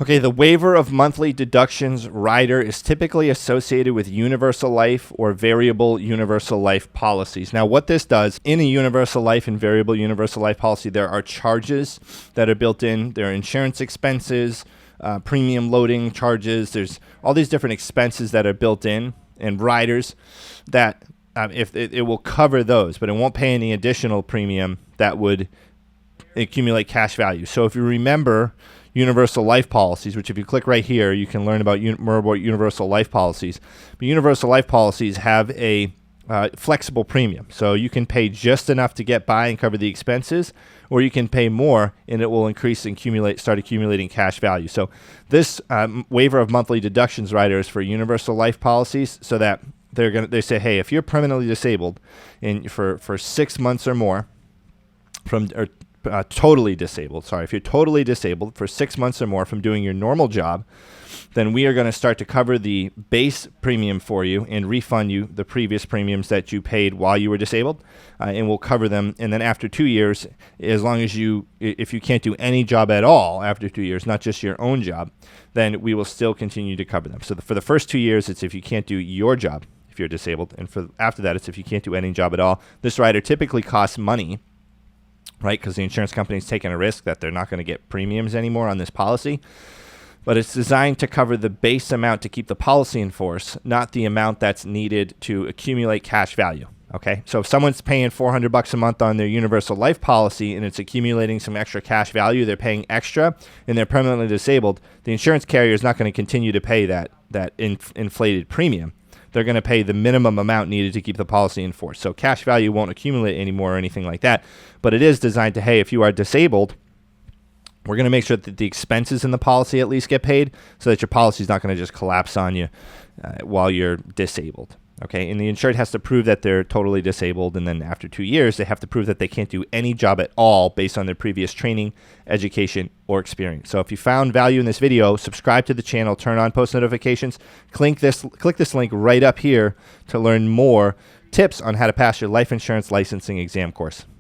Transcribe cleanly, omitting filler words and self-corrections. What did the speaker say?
Okay, the waiver of monthly deductions rider is typically associated with universal life or variable universal life policies. Now, what this does in a universal life and variable universal life policy, there are charges that are built in. There are insurance expenses, premium loading charges. There's all these different expenses that are built in and riders that if it will cover those, but it won't pay any additional premium that would accumulate cash value. So if you remember universal life policies, which if you click right here, you can learn about more about universal life policies. But universal life policies have a flexible premium. So you can pay just enough to get by and cover the expenses, or you can pay more and it will increase and start accumulating cash value. So this waiver of monthly deductions rider is for universal life policies, so that they say, hey, if you're permanently disabled for 6 months or more totally disabled. If you're totally disabled for 6 months or more from doing your normal job, then we are going to start to cover the base premium for you and refund you the previous premiums that you paid while you were disabled, and we'll cover them. And then after 2 years, as long as if you can't do any job at all after 2 years, not just your own job, then we will still continue to cover them. So for the first 2 years, it's if you can't do your job, if you're disabled, and after that, it's if you can't do any job at all. This rider typically costs money, right? Because the insurance company is taking a risk that they're not going to get premiums anymore on this policy. But it's designed to cover the base amount to keep the policy in force, not the amount that's needed to accumulate cash value. Okay, so if someone's paying $400 a month on their universal life policy and it's accumulating some extra cash value, they're paying extra and they're permanently disabled, the insurance carrier is not going to continue to pay that inflated premium. They're going to pay the minimum amount needed to keep the policy in force. So cash value won't accumulate anymore or anything like that. But it is designed to, hey, if you are disabled, we're going to make sure that the expenses in the policy at least get paid so that your policy is not going to just collapse on you while you're disabled. Okay, and the insured has to prove that they're totally disabled, and then after 2 years, they have to prove that they can't do any job at all based on their previous training, education, or experience. So if you found value in this video, subscribe to the channel, turn on post notifications, click this link right up here to learn more tips on how to pass your life insurance licensing exam course.